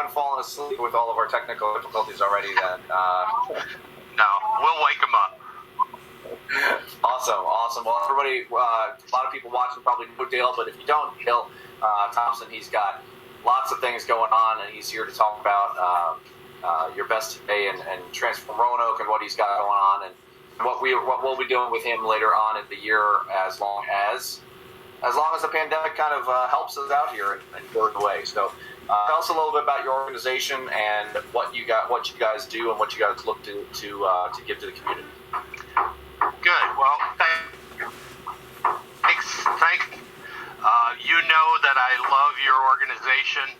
haven't fallen asleep with all of our technical difficulties already, then no, we'll wake them up. Awesome. Well, everybody, a lot of people watching probably know Dale, but if you don't, Dale Thompson, he's got lots of things going on, and he's here to talk about your best today and Transform Roanoke and what he's got going on and what we'll be doing with him later on in the year, as long as the pandemic kind of helps us out here and goes away. So tell us a little bit about your organization and what you guys do and what you guys look to give to the community. Good. Well, thanks. You know that I love your organization.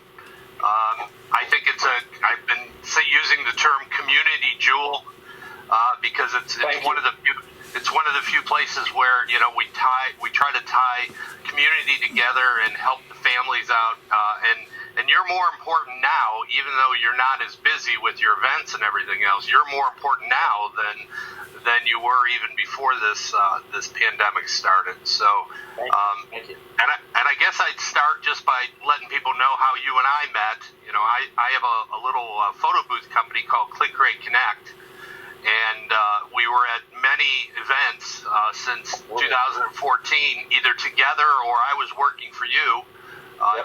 I think I've been using the term community jewel because it's one of the few places where we try to tie community together and help the families out. And you're more important now, even though you're not as busy with your events and everything else. You're more important now than you were even before this pandemic started. So, Thank you. And I guess I'd start just by letting people know how you and I met. I have a little photo booth company called Click Create Connect, and we were at many events since 2014, either together or I was working for you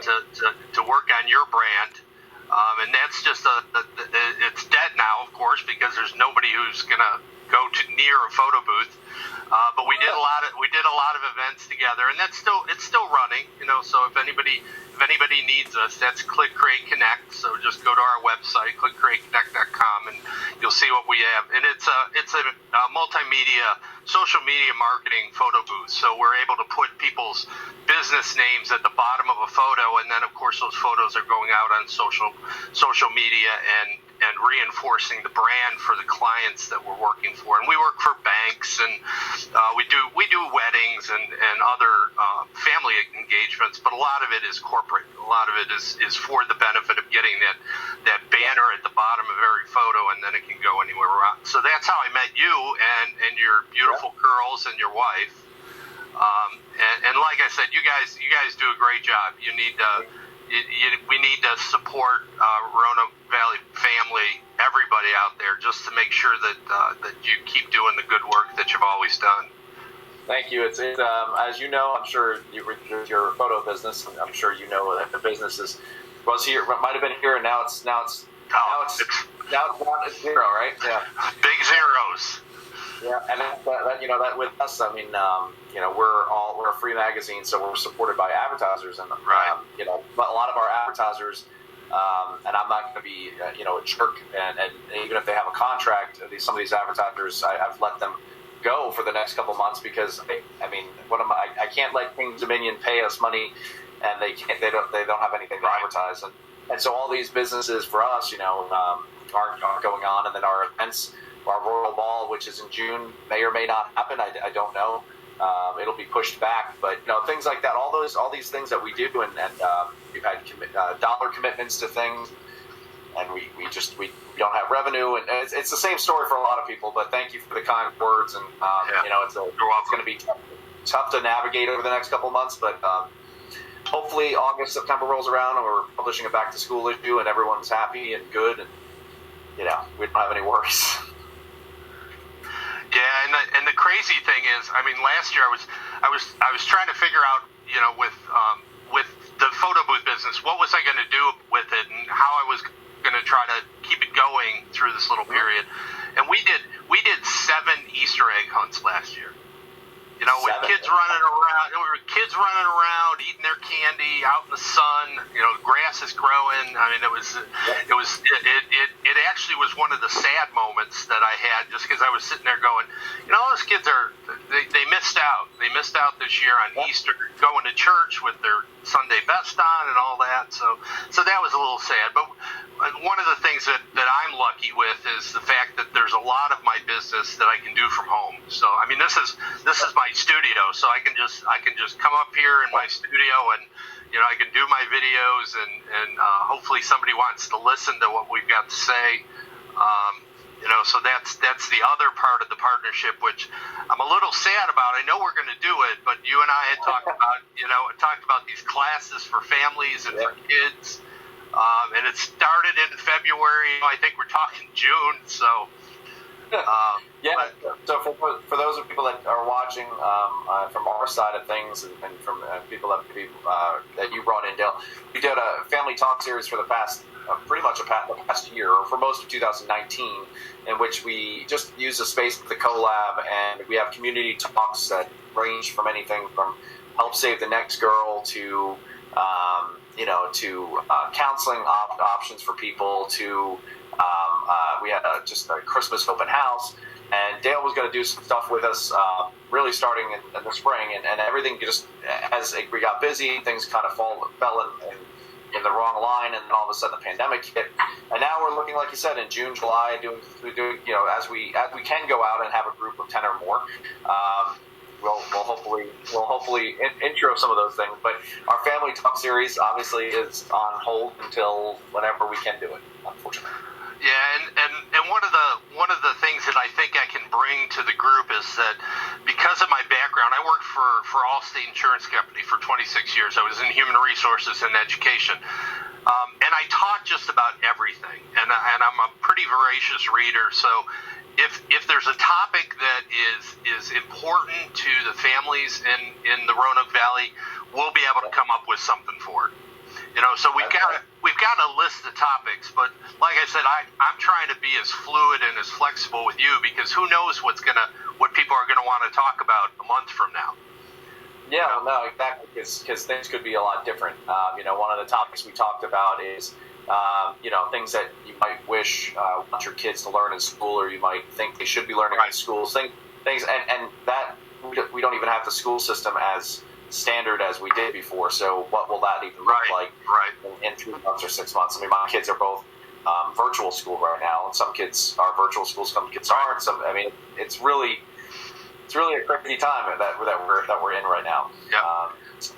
to work on your brand. And that's just it's dead now, of course, because there's nobody who's gonna go near a photo booth. But we did a lot of events together, and it's still running. So if anybody needs us, that's Click Create Connect. So just go to our website, clickcreateconnect.com, and you'll see what we have. And it's a multimedia, social media marketing photo booth. So we're able to put people's business names at the bottom of a photo, and then of course those photos are going out on social media and reinforcing the brand for the clients that we're working for. And we work for banks, and we do weddings and other family engagements, but a lot of it is corporate. A lot of it is for the benefit of getting that banner at the bottom of every photo, and then it can go anywhere around. So that's how I met you and your beautiful girls and your wife. And like I said, you guys do a great job. You need we need to support Roanoke Valley family, everybody out there, just to make sure that you keep doing the good work that you've always done. Thank you. It's as you know, I'm sure your photo business. I'm sure you know that the business was here, might have been here, and now it's down to zero, right? Yeah. Big zeros. Yeah, and that with us, I mean, we're a free magazine, so we're supported by advertisers, and right. But a lot of our advertisers, and I'm not going to be a jerk, and even if they have a contract, some of these advertisers, I've let them go for the next couple months because I can't let King's Dominion pay us money, and they don't have anything to advertise, and so all these businesses for us, aren't going on, and then our events. Our Royal Ball, which is in June, may or may not happen. I don't know. It'll be pushed back, but things like that. All these things that we do, and we've had dollar commitments to things, and we don't have revenue, and it's the same story for a lot of people. But thank you for the kind words, and it's going to be tough to navigate over the next couple of months, but hopefully August, September rolls around, and we're publishing a back to school issue, and everyone's happy and good, and we don't have any worries. Yeah, and the crazy thing is, I mean, last year I was trying to figure out, with the photo booth business, what was I going to do with it, and how I was going to try to keep it going through this little period. And we did 7 Easter egg hunts last year. With kids running around, eating their candy out in the sun. Grass is growing. I mean, it actually was one of the sad moments that I had, just because I was sitting there going, those kids they missed out. They missed out this year on Easter, going to church with their Sunday best on and all that. So that was a little sad. But one of the things that I'm lucky with is the fact that there's a lot of my business that I can do from home. So I mean, this is my studio, so I can just come up here in my studio, and I can do my videos, and hopefully somebody wants to listen to what we've got to say. So that's the other part of the partnership, which I'm a little sad about. I know we're going to do it, but you and I had talked about these classes for families and for kids. And it started in February. I think we're talking June. So. Yeah. So for those of people that are watching from our side of things, and from people that you brought in, Dale, we did a family talk series for the past pretty much the past year, or for most of 2019, in which we just use the space of the CoLab, and we have community talks that range from anything from help save the next girl to counseling options for people to. We had just a Christmas open house, and Dale was going to do some stuff with us really starting in the spring, and everything just, as we got busy, things kind of fell in the wrong line, and then all of a sudden the pandemic hit, and now we're looking, like you said, in June, July, doing as we can go out and have a group of 10 or more. We'll hopefully intro some of those things, but our family talk series obviously is on hold until whenever we can do it, unfortunately. Yeah, and one of the things that I think I can bring to the group is that because of my background, I worked for Allstate Insurance Company for 26 years. I was in human resources and education, and I taught just about everything. And I'm a pretty voracious reader, so if there's a topic that is important to the families in the Roanoke Valley, we'll be able to come up with something for it. So we've got a list of topics, but like I said, I'm trying to be as fluid and as flexible with you, because who knows what people are gonna want to talk about a month from now. Yeah, no, exactly, because things could be a lot different. One of the topics we talked about is things that you might want your kids to learn in school, or you might think they should be learning in schools. Things, and that we don't even have the school system as standard as we did before. So what will that even look like in 3 months or 6 months? I mean, my kids are both virtual school right now, and some kids are virtual schools, some kids aren't. It's really a crazy time that we're in right now. Yeah.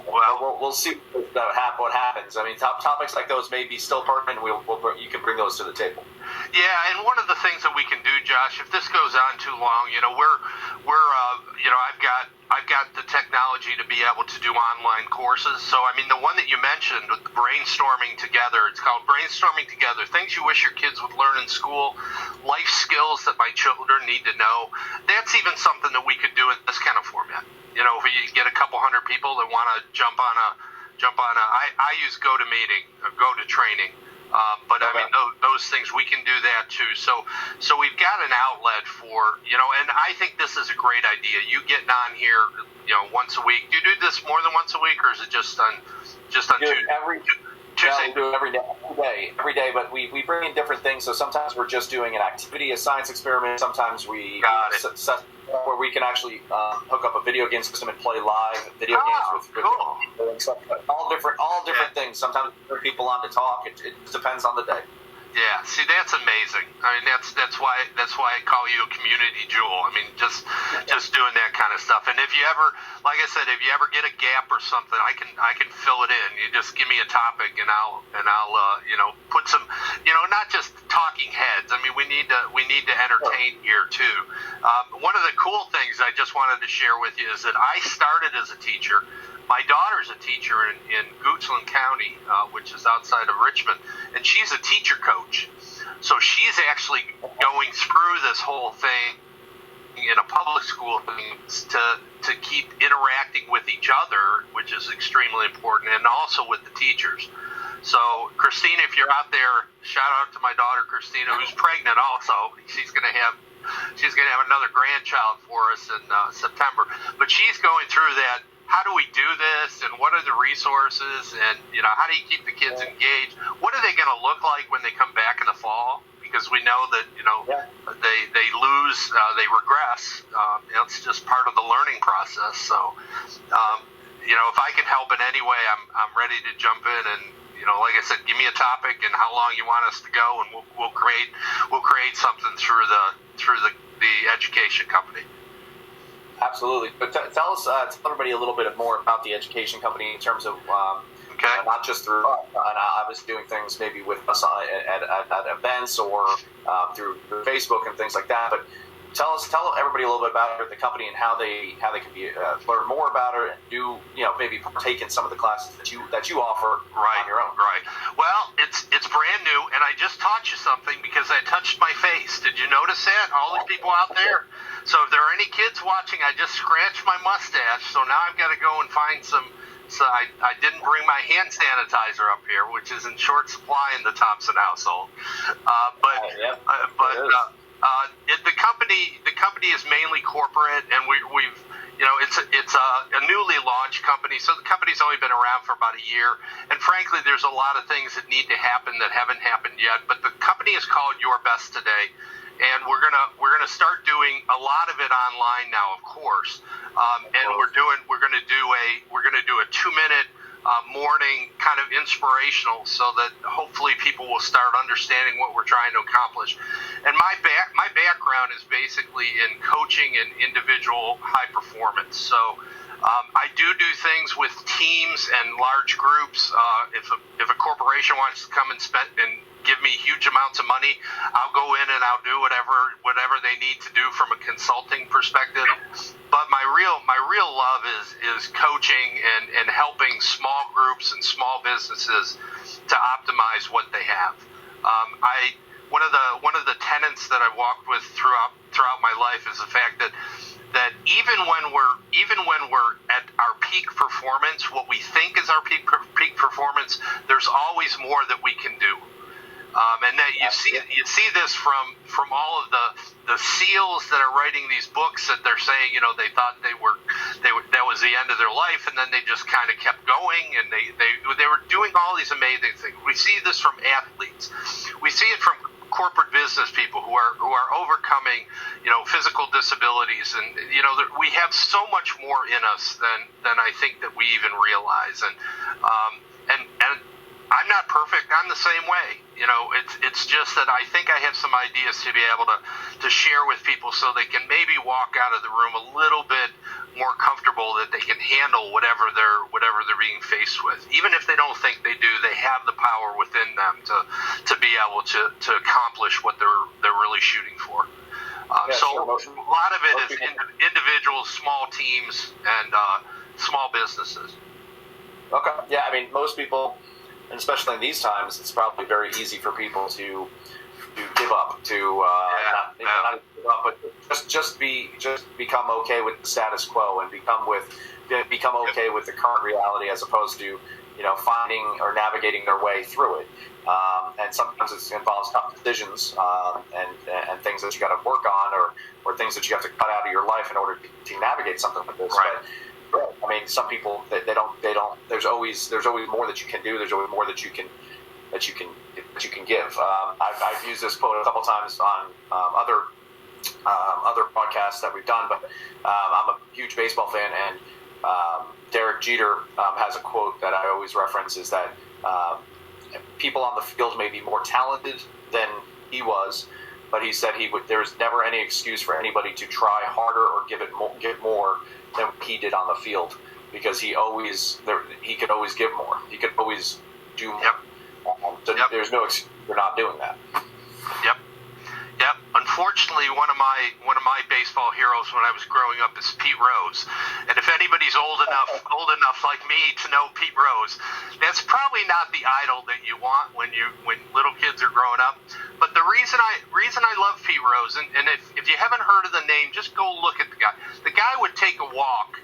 We'll see what happens. I mean, topics like those may be still pertinent. You can bring those to the table. Yeah, and one of the things that we can do, Josh, if this goes on too long, I've got the technology to be able to do online courses. So, I mean, the one that you mentioned with brainstorming together, it's called Brainstorming Together, things you wish your kids would learn in school, life skills that my children need to know. That's even something that we could do in this kind of format. If we get a couple hundred people that want to jump on I use GoToMeeting, GoToTraining. But I mean, those things, we can do that too. So we've got an outlet for, and I think this is a great idea. You getting on here, once a week. Do you do this more than once a week, or is it just on Tuesday? We do it every day, but we bring in different things. So sometimes we're just doing an activity, a science experiment. Sometimes we set where we can actually hook up a video game system and play live video games with people and stuff. All different things. Sometimes we bring people on to talk. It depends on the day. Yeah, see, that's amazing. I mean, that's why I call you a community jewel. I mean, just doing that kind of stuff. And if you ever, like I said, if you ever get a gap or something, I can fill it in. You just give me a topic, and I'll put some, not just talking heads. I mean, we need to entertain here too. One of the cool things I just wanted to share with you is that I started as a teacher. My daughter's a teacher in Goochland County, which is outside of Richmond, and she's a teacher coach. So she's actually going through this whole thing in a public school to keep interacting with each other, which is extremely important, and also with the teachers. So, Christina, if you're out there, shout out to my daughter Christina, who's pregnant also. She's going to have another grandchild for us in September. But she's going through that. How do we do this, and what are the resources, and how do you keep the kids engaged? What are they going to look like when they come back in the fall? Because we know that they lose, they regress. It's just part of the learning process. So if I can help in any way, I'm ready to jump in. And like I said, give me a topic and how long you want us to go, and we'll create something through the education company. Absolutely, but tell everybody a little bit more about the education company in terms of not just through I was doing things maybe with us at events or through Facebook and things like that. But tell everybody a little bit about the company and how they can be learn more about it and do maybe partake in some of the classes that you offer on your own. Right. Well, it's brand new, and I just taught you something because I touched my face. Did you notice that? All these people out there. So if there are any kids watching, I just scratched my mustache. So now I've got to go and find some. So I didn't bring my hand sanitizer up here, which is in short supply in the Thompson household. The company is mainly corporate, and we've it's a newly launched company. So the company's only been around for about a year, and frankly, there's a lot of things that need to happen that haven't happened yet. But the company is called Your Best Today. And we're gonna start doing a lot of it online now, of course. And we're gonna do a 2-minute morning kind of inspirational, so that hopefully people will start understanding what we're trying to accomplish. And my background is basically in coaching and individual high performance. So I do things with teams and large groups. If a corporation wants to come and give me huge amounts of money, I'll go in and I'll do whatever they need to do from a consulting perspective. But my real love is coaching and helping small groups and small businesses to optimize what they have. One of the tenets that I've walked with throughout my life is the fact that even when we're at our peak performance, what we think is our peak performance, there's always more that we can do. And that you see this from all of the SEALs that are writing these books that they're saying, they thought that was the end of their life, and then they just kind of kept going, and they were doing all these amazing things. We see this from athletes. We see it from corporate business people who are overcoming, physical disabilities, and we have so much more in us than I think that we even realize, and I'm not perfect. I'm the same way. It's just that I think I have some ideas to be able to share with people, so they can maybe walk out of the room a little bit more comfortable, that they can handle whatever they're being faced with. Even if they don't think they do, they have the power within them to be able to accomplish what they're really shooting for. A lot of it is individuals, small teams, and small businesses. Okay. Yeah, I mean, most people, and especially in these times, it's probably very easy for people to give up, not give up, but just become okay with the status quo and become okay with the current reality, as opposed to finding or navigating their way through it. And sometimes it involves tough decisions and things that you got to work on, or things that you have to cut out of your life in order to navigate something like this. Right. But, I mean, some people they don't. There's always more that you can do. There's always more that you can give. I've used this quote a couple times on other podcasts that we've done, but I'm a huge baseball fan, and Derek Jeter has a quote that I always reference, is that people on the field may be more talented than he was, but he said there was never any excuse for anybody to try harder or give more than he did on the field, because he could always give more. He could always do more. There's no excuse for not doing that. Yep. Unfortunately, one of my baseball heroes when I was growing up is Pete Rose. And if anybody's old enough like me to know Pete Rose, that's probably not the idol that you want when little kids are growing up. But the reason I love Pete Rose, and if you haven't heard of the name, just go look at the guy. The guy would take a walk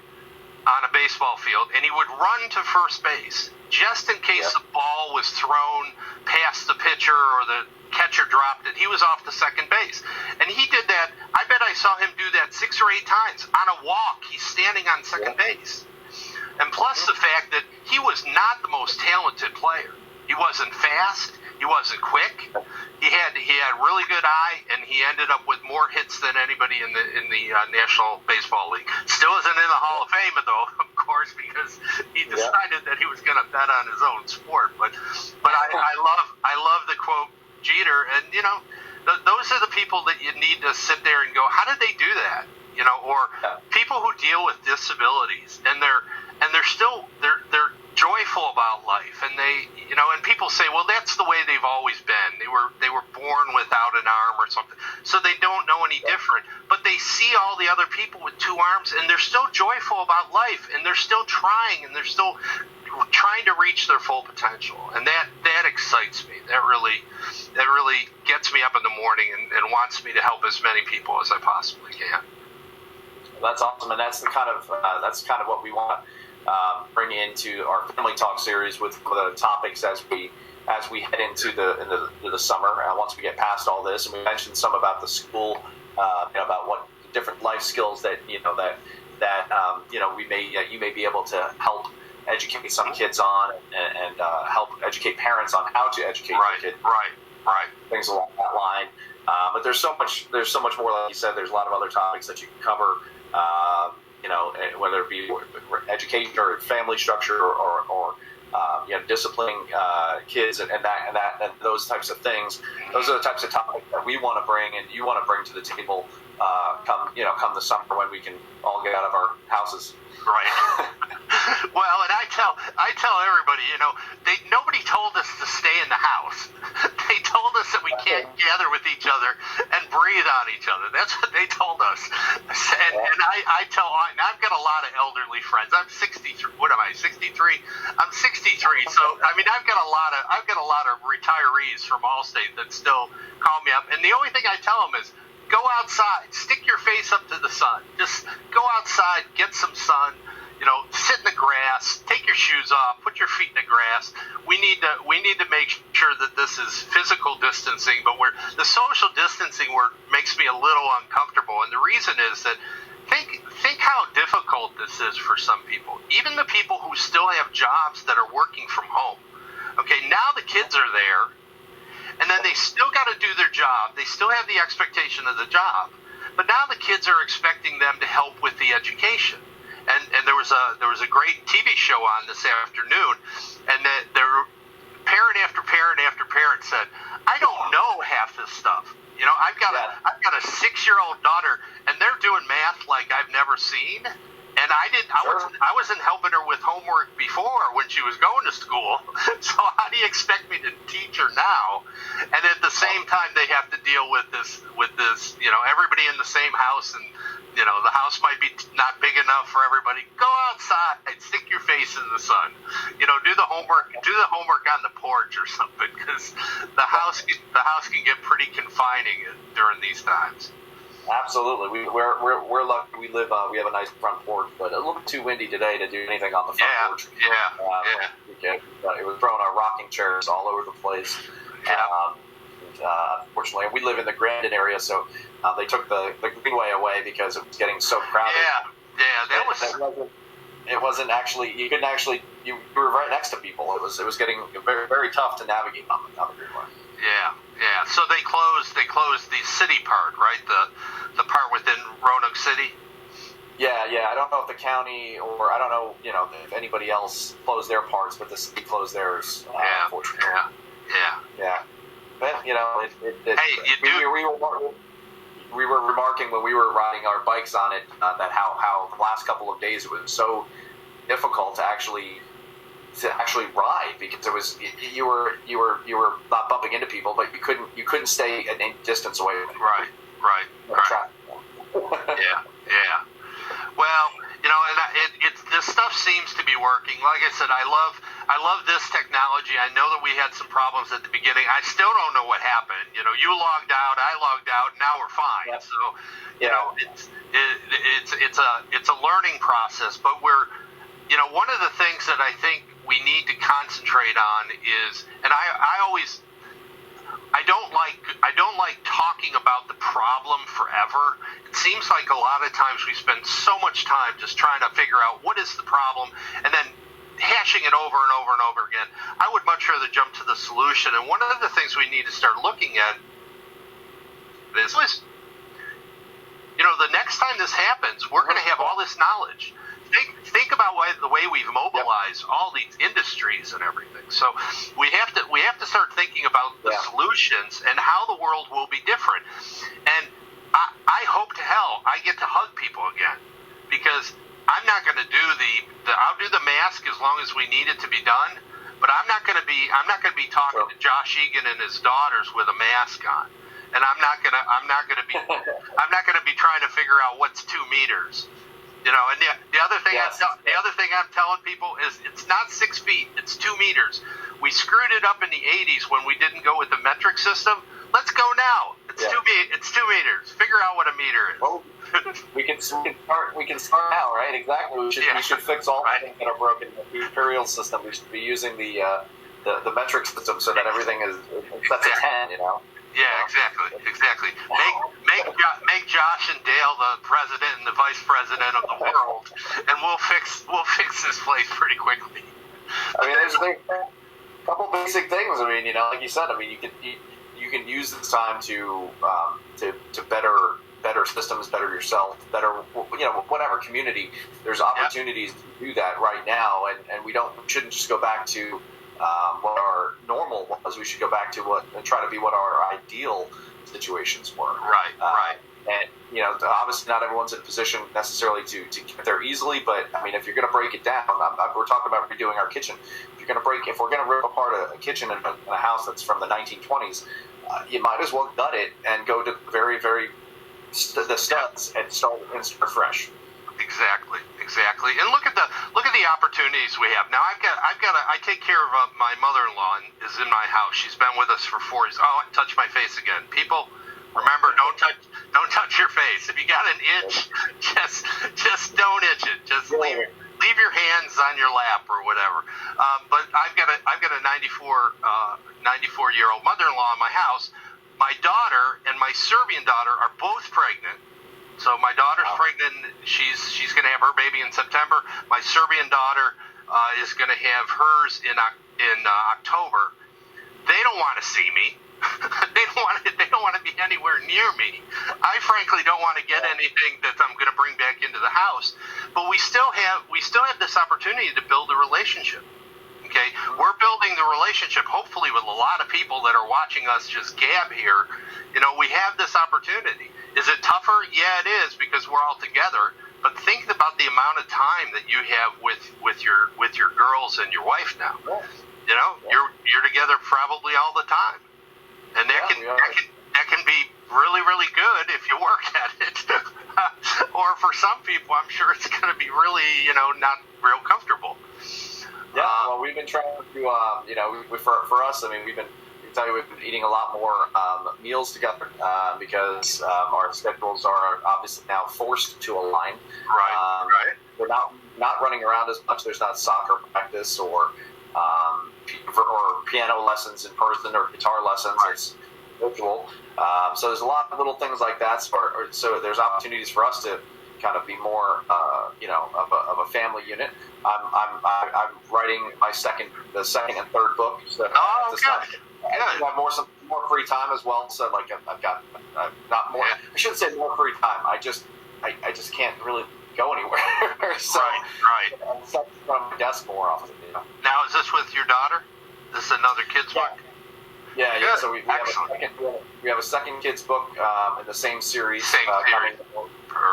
on a baseball field, and he would run to first base just in case the ball was thrown past the pitcher or the catcher dropped it. He was off to second base. And he did that. I bet I saw him do that 6 or 8 times. On a walk, he's standing on second base. And plus the fact that he was not the most talented player. He wasn't fast. He wasn't quick. He had really good eye, and he ended up with more hits than anybody in the National Baseball League. Still isn't in the Hall of Fame, though, of course, because he decided that he was going to bet on his own sport. But I love the quote Jeter, and those are the people that you need to sit there and go, how did they do that? Or people who deal with disabilities, and they're still joyful about life, and they, and people say, well, that's the way they've always been. They were born without an arm or something, so they don't know any different. But they see all the other people with two arms, and they're still joyful about life, and they're still trying, and they're still trying to reach their full potential, and that excites me. That really gets me up in the morning and wants me to help as many people as I possibly can. That's awesome, and that's kind of what we want to bring into our Family Talk series with the topics as we head into the summer. Once we get past all this, and we mentioned some about the school, about what different life skills that you may be able to help educate some kids on, and help educate parents on how to educate their kids. Right. Things along that line. But there's so much more. Like you said, there's a lot of other topics that you can cover. Whether it be education or family structure or disciplining kids and those types of things. Those are the types of topics that we want to bring and you want to bring to the table. Come the summer when we can all get out of our houses. Right. Well, and I tell everybody, nobody told us to stay in the house. They told us that we can't gather with each other and breathe on each other. That's what they told us. And I tell, and I've got a lot of elderly friends. I'm 63. What am I? 63. I'm 63. So I mean, I've got a lot of retirees from Allstate that still call me up, and the only thing I tell them is, go outside, stick your face up to the sun. Just go outside, get some sun. Sit in the grass, take your shoes off, put your feet in the grass. We need to make sure that this is physical distancing, but the social distancing word makes me a little uncomfortable. And the reason is that think how difficult this is for some people, even the people who still have jobs that are working from home. Okay, now the kids are there, and then they still got to do their job. They still have the expectation of the job, but now the kids are expecting them to help with the education. And there was a great TV show on this afternoon, and there parent after parent after parent said, I don't know half this stuff. I've got a 6-year-old daughter, and they're doing math like I've never seen. And I wasn't helping her with homework before when she was going to school. So how do you expect me to teach her now? And at the same time, they have to deal with this, everybody in the same house, and the house might be not big enough for everybody. Go outside, stick your face in the sun. Do the homework on the porch or something, because the house can get pretty confining during these times. Absolutely, we're lucky. We have a nice front porch, but a little bit too windy today to do anything on the front porch. It was throwing our rocking chairs all over the place. Unfortunately, we live in the Grandin area, so they took the greenway away because it was getting so crowded. It wasn't actually. You couldn't actually. You were right next to people. It was getting very, very tough to navigate on the greenway. Yeah. So they closed the city part, right? The part within Roanoke City. Yeah. I don't know if the county or I don't know, if anybody else closed their parts, but the city closed theirs. Unfortunately. Yeah. But we were remarking when we were riding our bikes on it that how the last couple of days it was so difficult to actually ride, because it was you were not bumping into people, but you couldn't stay an inch distance away from them. Right. Yeah. Well, and this stuff seems to be working. Like I said, I love this technology. I know that we had some problems at the beginning. I still don't know what happened. You logged out, I logged out, now we're fine. Yep. So, it's a learning process, but we're, one of the things that I think we need to concentrate on is, and I don't like talking about the problem forever. It seems like a lot of times we spend so much time just trying to figure out what is the problem and then hashing it over and over and over again. I would much rather jump to the solution. And one of the things we need to start looking at is, the next time this happens, we're going to have all this knowledge. Think about the way we've mobilized all these industries and everything. So we have to start thinking about the solutions and how the world will be different. And I hope to hell I get to hug people again, because I'm not going to do I'll do the mask as long as we need it to be done, but I'm not going to be talking to Josh Egan and his daughters with a mask on, and I'm not going to be trying to figure out what's 2 meters. You know, and the other thing I'm telling people is it's not 6 feet, it's 2 meters. We screwed it up in the 80s when we didn't go with the metric system. Let's go now. It's 2 meters. Figure out what a meter is. Well, we can start now, right? Exactly. We should fix all the things that are broken in the imperial system. We should be using the metric system so that everything is that's a 10. You know. Yeah, exactly. Make Josh and Dale the president and the vice president of the world, and we'll fix this place pretty quickly. I mean, there's a couple basic things. I mean, you know, like you said, I mean, you can use this time to better systems, better yourself, better, you know, whatever community. There's opportunities to do that right now, and we shouldn't just go back to what our normal was. We should go back to and try to be what our ideal situations were. Right. And, you know, obviously not everyone's in a position necessarily to get there easily, but I mean, if you're going to break it down, we're talking about redoing our kitchen. If we're going to rip apart a kitchen in a house that's from the 1920s, you might as well gut it and go to the studs and start fresh. Exactly. And look at the opportunities we have now. I take care of my mother-in-law is in my house. She's been with us for 4 years. Oh, I touched my face again. People, remember, don't touch your face. If you got an itch, just don't itch it. Just leave your hands on your lap or whatever. But I've got a 94-year-old mother-in-law in my house. My daughter and my Serbian daughter are both pregnant. So my daughter's pregnant. She's going to have her baby in September. My Serbian daughter is going to have hers in October. They don't want to see me. They don't want to be anywhere near me. I frankly don't want to get anything that I'm going to bring back into the house. But we still have this opportunity to build a relationship. Okay, we're building the relationship, hopefully, with a lot of people that are watching us just gab here. You know, we have this opportunity. Is it tougher? Yeah, it is, because we're all together. But think about the amount of time that you have with your girls and your wife now. You know, you're together probably all the time, and that can be really, really good if you work at it. Or for some people, I'm sure it's going to be really, you know, not real comfortable. Yeah, well, we've been trying to, you know, for us, I mean, we've been eating a lot more meals together because our schedules are obviously now forced to align. Right. We're not running around as much. There's not soccer practice or piano lessons in person or guitar lessons. Right. It's virtual. So there's a lot of little things like that. So there's opportunities for us to kind of be more, you know, of a family unit. I'm writing the second and third book. So good. I have some more free time as well. So like I've got not more. I shouldn't say more free time. I just can't really go anywhere. So right. I'm stuck from my desk more often. You know? Now, is this with your daughter? This is another kid's book? Yeah. So we have a second kids book in the same series. Coming.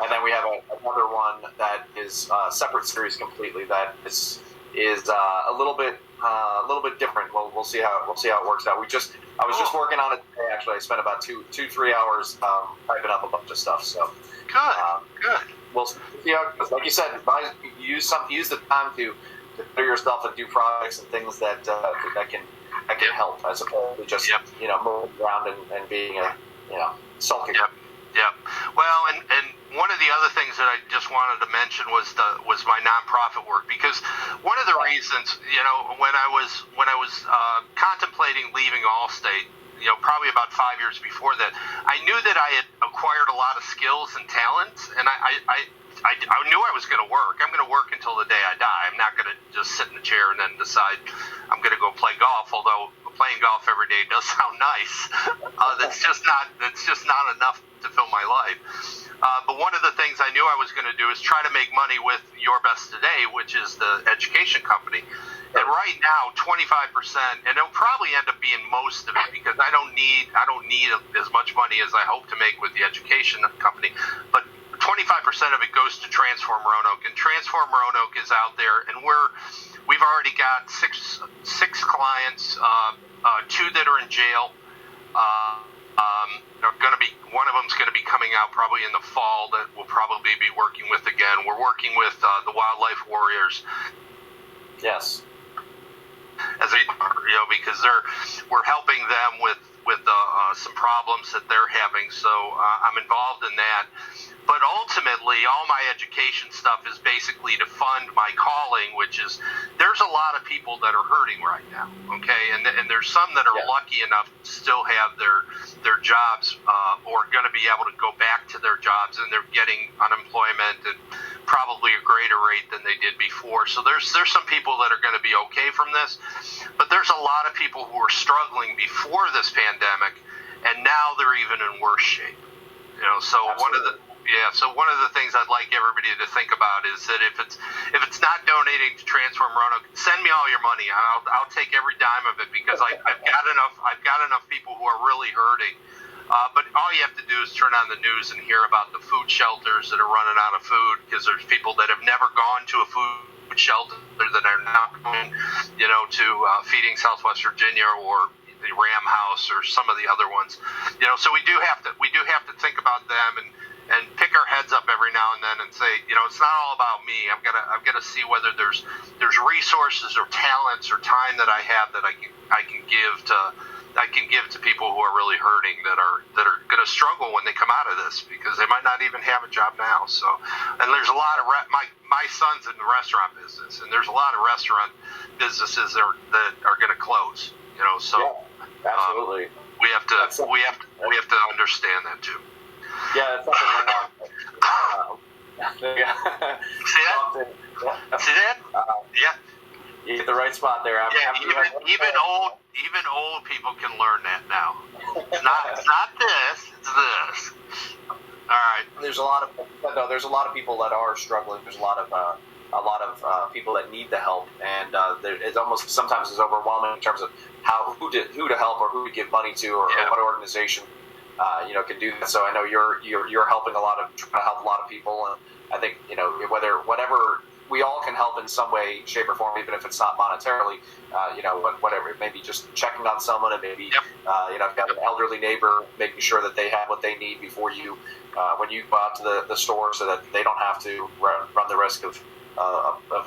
And then we have another one that is a separate series completely. That is a little bit different. We'll see how it works out. I was just working on it today. Actually, I spent about 2-3 hours typing up a bunch of stuff. So good. We'll see how, like you said, use the time to better yourself and do projects and things that can help, as opposed to just you know, moving around and being a, you know, sulking. Yep. Well, and one of the other things that I just wanted to mention was my nonprofit work, because one of the reasons, you know, when I was contemplating leaving Allstate, you know, probably about 5 years before that, I knew that I had acquired a lot of skills and talents, and I knew I was going to work. I'm going to work until the day I die. I'm not going to just sit in the chair and then decide I'm going to go play golf, although playing golf every day does sound nice. That's just not enough to fill my life. But one of the things I knew I was going to do is try to make money with Your Best Today, which is the education company. And right now, 25%, and it'll probably end up being most of it, because I don't need as much money as I hope to make with the education company. But 25% of it goes to Transform Roanoke, and Transform Roanoke is out there, and we've already got six clients, two that are in jail. Going to be one of them's going to be coming out probably in the fall that we'll probably be working with again. We're working with the Wildlife Warriors. Yes. As because we're helping them with some problems that they're having. So I'm involved in that. But ultimately, all my education stuff is basically to fund my calling, which is there's a lot of people that are hurting right now, okay? And there's some that are lucky enough to still have their jobs or going to be able to go back to their jobs, and they're getting unemployment at probably a greater rate than they did before. So there's some people that are going to be okay from this, but there's a lot of people who were struggling before this pandemic, and now they're even in worse shape. So Absolutely. one of the things I'd like everybody to think about is that if it's not donating to Transform Roanoke, send me all your money. I'll take every dime of it, because I've got enough people who are really hurting. But all you have to do is turn on the news and hear about the food shelters that are running out of food, because there's people that have never gone to a food shelter that are now going, to Feeding Southwest Virginia or the Ram House or some of the other ones. So we do have to think about them and pick our heads up every now and then and say, it's not all about me. I've got to see whether there's resources or talents or time that I have that I can give to people who are really hurting, that are going to struggle when they come out of this, because they might not even have a job now. So, and there's a lot of my son's in the restaurant business, and there's a lot of restaurant businesses that are going to close. So absolutely. We have to understand that too. Yeah, it's something See that? See that? Yeah. You hit the right spot there. Even old people can learn that now. It's not this. It's this. All right. There's a lot of people that are struggling. There's a lot of people that need the help, and it almost sometimes is overwhelming in terms of who to help or who to give money to, or what organization can do that. So I know you're helping trying to help a lot of people, and I think whatever we all can help in some way, shape, or form, even if it's not monetarily. Whatever, maybe just checking on someone, and maybe if you have an elderly neighbor, making sure that they have what they need before you when you go out to the store, so that they don't have to run the risk of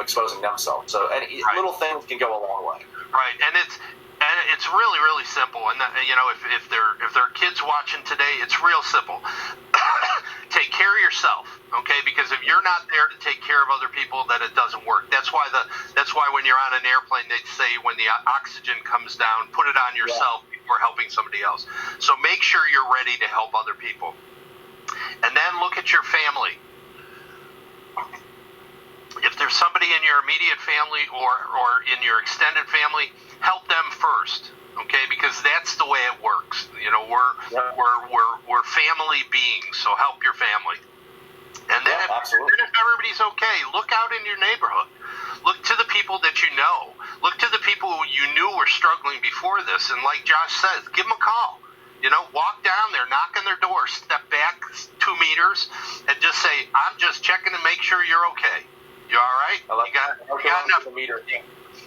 exposing themselves. So little things can go a long way. Right, and it's really, really simple. And if there are kids watching today, it's real simple. Take care of yourself, okay? Because if you're not there to take care of other people, then it doesn't work. That's why when you're on an airplane, they say when the oxygen comes down, put it on yourself before helping somebody else. So make sure you're ready to help other people, and then look at your family. If there's somebody in your immediate family or in your extended family, help them first, okay? Because that's the way it works. We're family beings, so help your family. And then if everybody's okay, look out in your neighborhood. Look to the people that you know. Look to the people who you knew were struggling before this, and like Josh says, give them a call. Walk down there, knock on their door, step back 2 meters, and just say, I'm just checking to make sure you're okay. You all right? You got enough meter.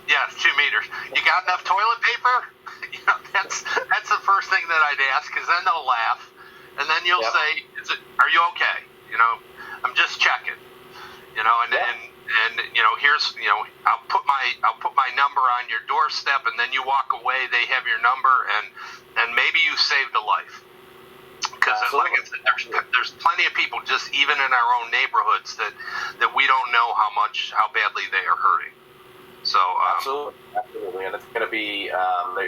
Yeah, 2 meters. You got enough toilet paper? That's the first thing that I'd ask, because then they'll laugh, and then you'll say, "Are you okay?" I'm just checking. And here's I'll put my number on your doorstep, and then you walk away. They have your number, and maybe you saved a life. Because like I said, there's plenty of people just even in our own neighborhoods that we don't know how badly they are hurting. So absolutely, and it's going to be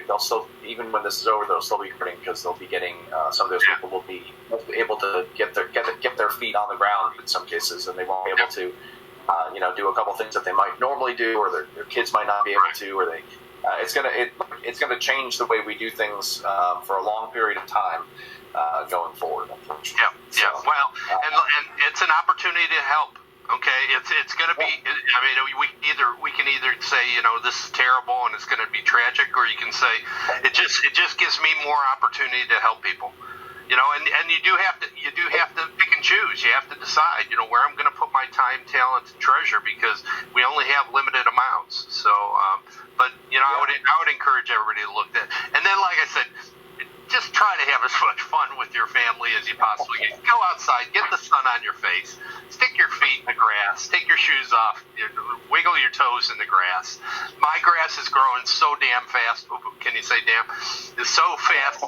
they'll still, even when this is over, they'll still be hurting, because they'll be getting some of those people will be able to get their feet on the ground in some cases, and they won't be able to do a couple things that they might normally do, or their kids might not be able to, or they it's gonna change the way we do things for a long period of time. Going forward, unfortunately. Yeah. Well, and it's an opportunity to help. Okay, it's going to be. I mean, we can either say this is terrible and it's going to be tragic, or you can say it just gives me more opportunity to help people. and you do have to pick and choose. You have to decide, where I'm going to put my time, talent, and treasure, because we only have limited amounts. So, but I would encourage everybody to look at. And then, like I said, just try to have as much fun with your family as you possibly can. Go outside, get the sun on your face, stick your feet in the grass, take your shoes off, wiggle your toes in the grass. My grass is growing so damn fast. Can you say damn? It's so fast.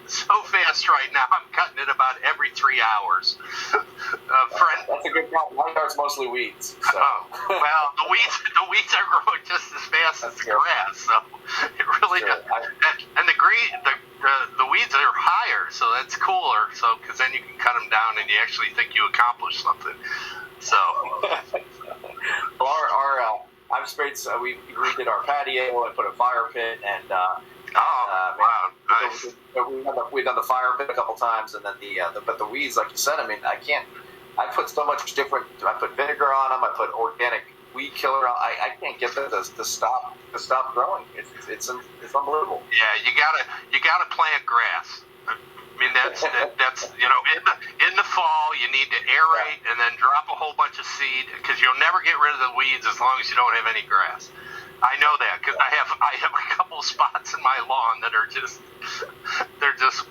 So fast right now. I'm cutting it about every 3 hours. That's a good problem. My yard's mostly weeds. So. Well, the weeds are growing just as fast as the grass. So it really does. And the weeds are higher, so that's cooler. So because then you can cut them down and you actually think you accomplished something. So. Well, I've sprayed. We redid our patio and put a fire pit and. Wow, nice. We've done the fire pit a couple times, and then but the weeds, like you said, I mean, I put so much different. I put vinegar on them. I put organic weed killer on. I can't get them to stop growing. It's unbelievable. Yeah, you gotta plant grass. I mean, that's in the fall you need to aerate and then drop a whole bunch of seed, because you'll never get rid of the weeds as long as you don't have any grass. I know that because I have a couple spots in my lawn that are just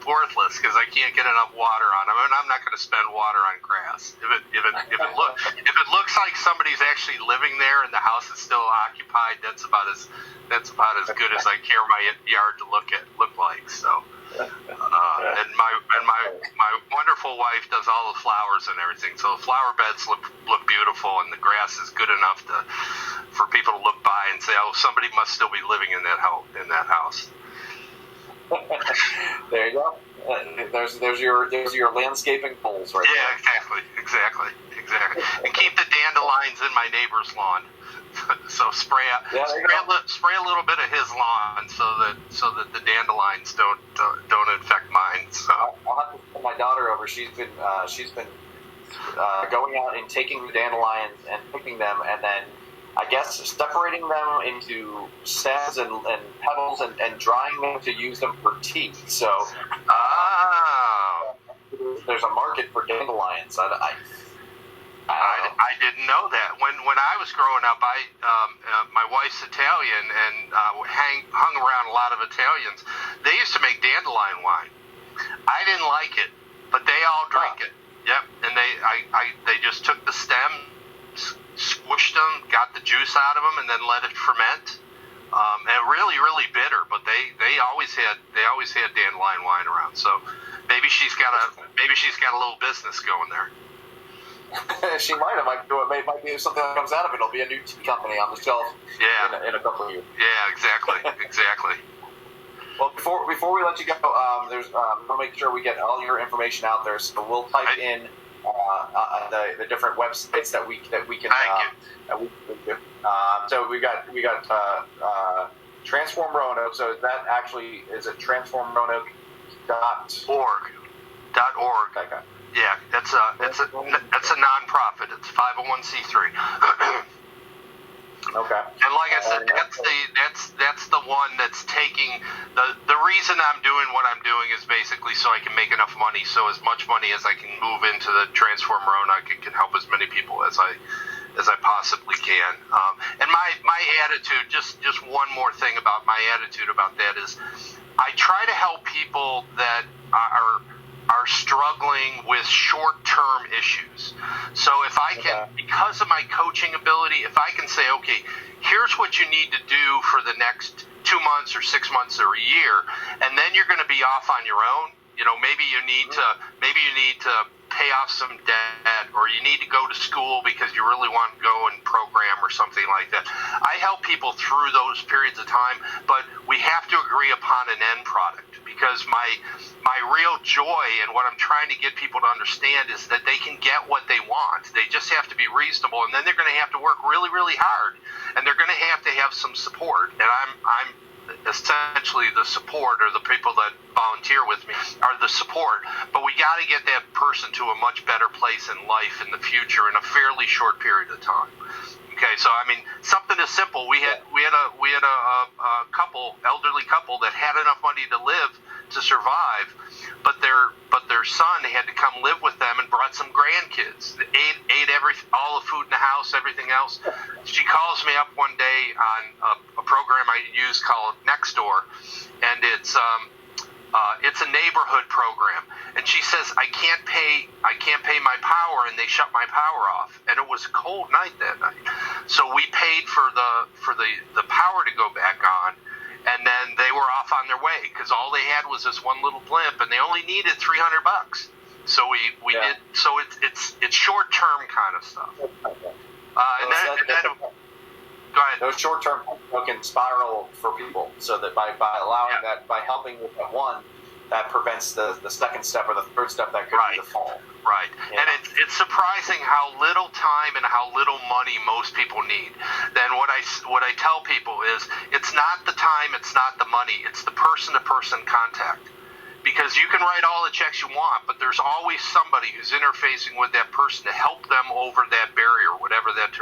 worthless because I can't get enough water on them, and I'm not going to spend water on grass. If it looks like somebody's actually living there and the house is still occupied, that's about as good as I care my yard to look like. So, and my wonderful wife does all the flowers and everything, so the flower beds look beautiful, and the grass is good enough for people to look by and say, oh, somebody must still be living in that house. There you go. There's your landscaping goals right there. Yeah, exactly. And keep the dandelions in my neighbor's lawn. So spray a little bit of his lawn so that the dandelions don't infect mine. So I'll have to put my daughter over. She's been going out and taking the dandelions and picking them, and then I guess separating them into stems and petals and drying them to use them for tea. So there's a market for dandelions. I didn't know that. When I was growing up, my wife's Italian, and hung around a lot of Italians. They used to make dandelion wine. I didn't like it, but they all drank it. Yep, and they just took the stems, squished them, got the juice out of them, and then let it ferment. And really, really bitter, but they always had dandelion wine around. So maybe she's got a little business going there. She might have. It might be something that comes out of it. It'll be a new tea company on the shelf. Yeah. In a couple of years. Yeah, exactly. Well, before we let you go, we'll make sure we get all your information out there. So we'll type in the different websites that we can. That we can do. So we got Transform Roanoke. So is it transformroanoke.org? .org. Okay. Yeah, that's a nonprofit. It's 501c3. Okay. And like I said, that's the one that's taking the reason I'm doing what I'm doing is basically so I can make enough money, so as much money as I can move into the Transform Roanoke and can help as many people as I possibly can. And my attitude, just one more thing about my attitude about that is, I try to help people that are struggling with short-term issues. So if I can, because of my coaching ability, if I can say, okay, here's what you need to do for the next 2 months or 6 months or a year, and then you're going to be off on your own. Maybe you need to pay off some debt, or you need to go to school because you really want to go and program or something like that. I help people through those periods of time, but we have to agree upon an end product, because my real joy and what I'm trying to get people to understand is that they can get what they want. They just have to be reasonable, and then they're going to have to work really, really hard, and they're going to have some support. And I'm essentially the support, or the people that volunteer with me are the support, but we got to get that person to a much better place in life in the future in a fairly short period of time. Okay, so I mean, something as simple. We had elderly couple that had enough money to live, to survive, but their their son had to come live with them and brought some grandkids. Ate all the food in the house, everything else. She calls me up one day on a program I use called Nextdoor, and it's a neighborhood program. And she says, I can't pay my power, and they shut my power off. And it was a cold night that night, so we paid for the power to go back on. And then they were off on their way because all they had was this one little blimp, and they only needed $300. So we did. So it's short term kind of stuff. And then go ahead. Those short term can spiral for people. So that by allowing that, by helping with that one, that prevents the second step or the third step that could be the fall. Right. Yeah. And it's surprising how little time and how little money most people need. Then what I tell people is, it's not the time, it's not the money, it's the person-to-person contact. Because you can write all the checks you want, but there's always somebody who's interfacing with that person to help them over that barrier, whatever that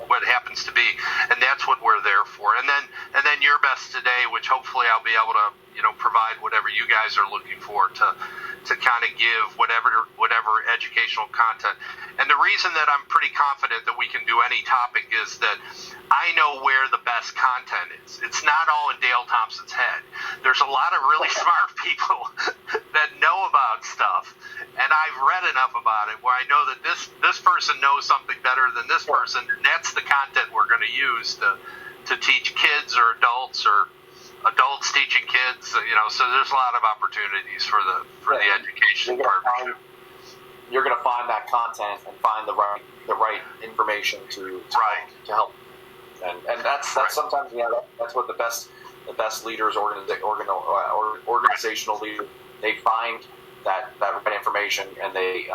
what happens to be. And that's what we're there for. And then Your Best Today, which hopefully I'll be able to provide whatever you guys are looking for to kind of give whatever educational content. And the reason that I'm pretty confident that we can do any topic is that I know where the best content is. It's not all in Dale Thompson's head. There's a lot of really smart people that know about stuff, and I've read enough about it where I know that this person knows something better than this person, and that's the content we're going to use to teach kids or adults teaching kids, so there's a lot of opportunities for the education partnership. You're going to find that content and find the right information to help, and that's sometimes that's what the best leaders, organizational leaders, they find that right information, and they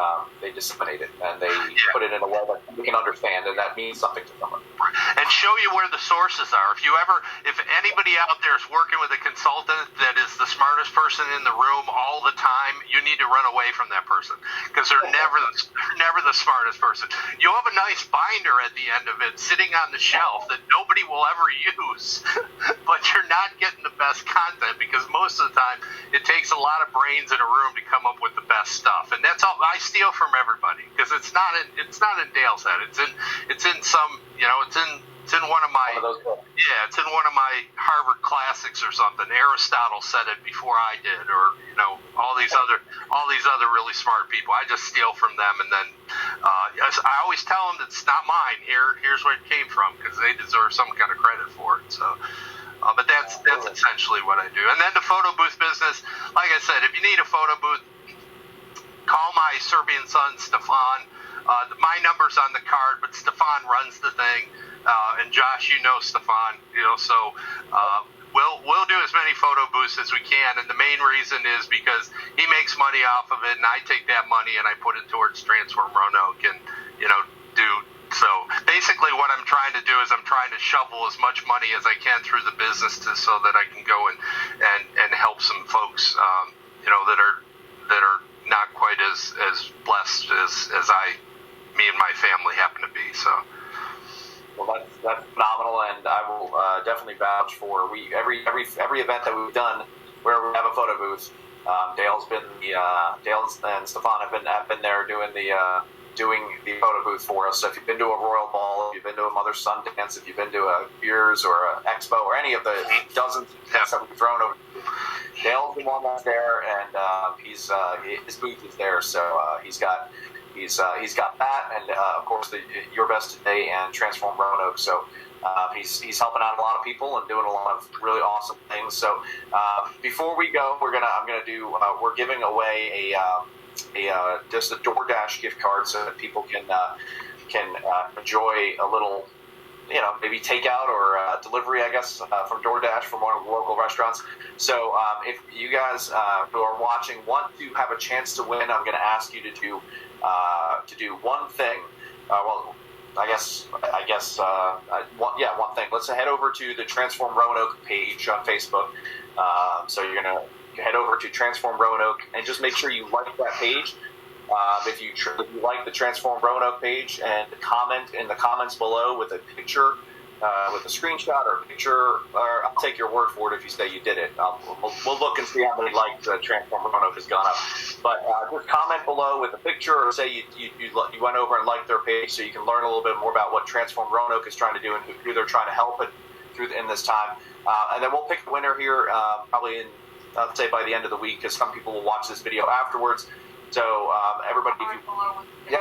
disseminate it, and they put it in a way that we can understand, and that means something to someone. And show you where the sources are. If anybody out there is working with a consultant that is the smartest person in the room all the time, you need to run away from that person, because they're never the smartest person. You'll have a nice binder at the end of it sitting on the shelf that nobody will ever use, but you're not getting the best content, because most of the time it takes a lot of brains in a room to come up with the best stuff. And that's all I steal from everybody, because it's not in Dale's head. It's in some, it's in one of my it's in one of my Harvard classics or something. Aristotle said it before I did, or all these other really smart people. I just steal from them, and then I always tell them it's not mine. Here's where it came from, because they deserve some kind of credit for it. So. But that's essentially what I do. And then the photo booth business, like I said, if you need a photo booth, call my Serbian son, Stefan. My number's on the card, but Stefan runs the thing. And Josh, Stefan, so we'll do as many photo booths as we can. And the main reason is because he makes money off of it, and I take that money and I put it towards Transform Roanoke, and, So basically what I'm trying to do is I'm trying to shovel as much money as I can through the business so that I can go and help some folks, that are not quite as blessed as me and my family happen to be. So. Well, that's phenomenal, and I will definitely vouch for every event that we've done where we have a photo booth. Dale and Stefan have been there doing the photo booth for us. So if you've been to a Royal Ball, if you've been to a Mother's Sundance, if you've been to a Beers or an Expo or any of the dozens of events that we've thrown over, Dale's the one that's there, and his booth is there. So he's got that, and of course Your Best Today and Transform Roanoke. So he's helping out a lot of people and doing a lot of really awesome things. So before we go, we're giving away just a DoorDash gift card so that people can enjoy a little, maybe takeout or delivery, I guess, from DoorDash from one of the local restaurants. So if you guys who are watching want to have a chance to win, I'm going to ask you to do one thing. One thing. Let's head over to the Transform Roanoke page on Facebook. So you're going to head over to Transform Roanoke and just make sure you like that page. If you like the Transform Roanoke page, and comment in the comments below with a picture with a screenshot or a picture, or I'll take your word for it if you say you did it. We'll look and see how many likes Transform Roanoke has gone up. But just comment below with a picture, or say you went over and liked their page, so you can learn a little bit more about what Transform Roanoke is trying to do and who they're trying to help in this time. And then we'll pick a winner here probably in, I'd say, by the end of the week, because some people will watch this video afterwards. So everybody,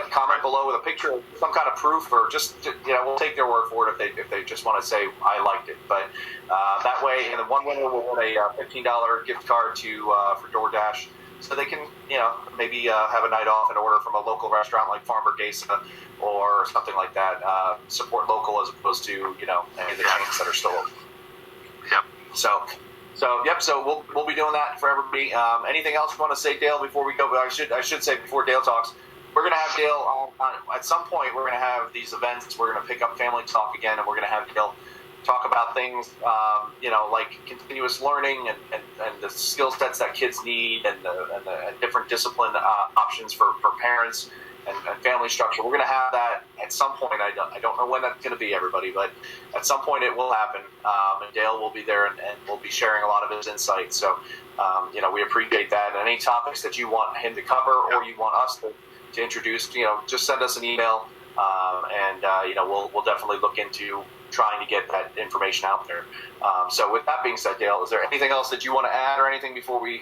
comment below with a picture, some kind of proof, or just we'll take their word for it if they just want to say I liked it. But that way, and the one winner will win a $15 gift card for DoorDash, so they can maybe have a night off and order from a local restaurant like Farmer Gesa or something like that. Support local as opposed to any of the chains that are still open. Yep. So we'll be doing that for everybody. Anything else you want to say, Dale, before we go? I should say before Dale talks, we're going to have Dale at some point. We're going to have these events. We're going to pick up Family Talk again, and we're going to have Dale talk about things, like continuous learning and the skill sets that kids need, and the different discipline options for parents and family structure. We're going to have that at some point. I don't know when that's going to be, everybody, but at some point it will happen. And Dale will be there and we'll be sharing a lot of his insights. So, we appreciate that. And any topics that you want him to cover or you want us to introduce, just send us an email. We'll definitely look into trying to get that information out there. So with that being said, Dale, is there anything else that you want to add or anything before we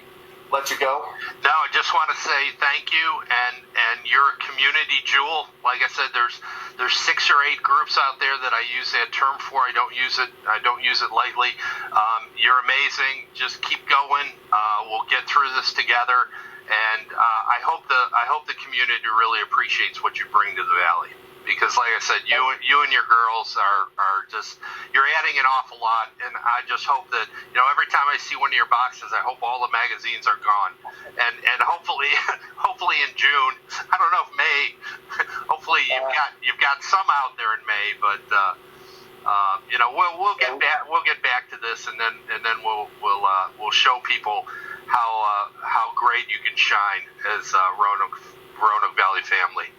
let you go? No, I just want to say thank you, and you're a community jewel. Like I said, there's 6 or 8 groups out there that I use that term for. I don't use it lightly. You're amazing. Just keep going. We'll get through this together, and I hope the community really appreciates what you bring to the Valley. Because, like I said, you and your girls are just, you're adding an awful lot, and I just hope that, every time I see one of your boxes, I hope all the magazines are gone, and hopefully in June, I don't know if May, hopefully you've got some out there in May, but we'll get back to this, and then we'll show people how great you can shine as Roanoke Valley family.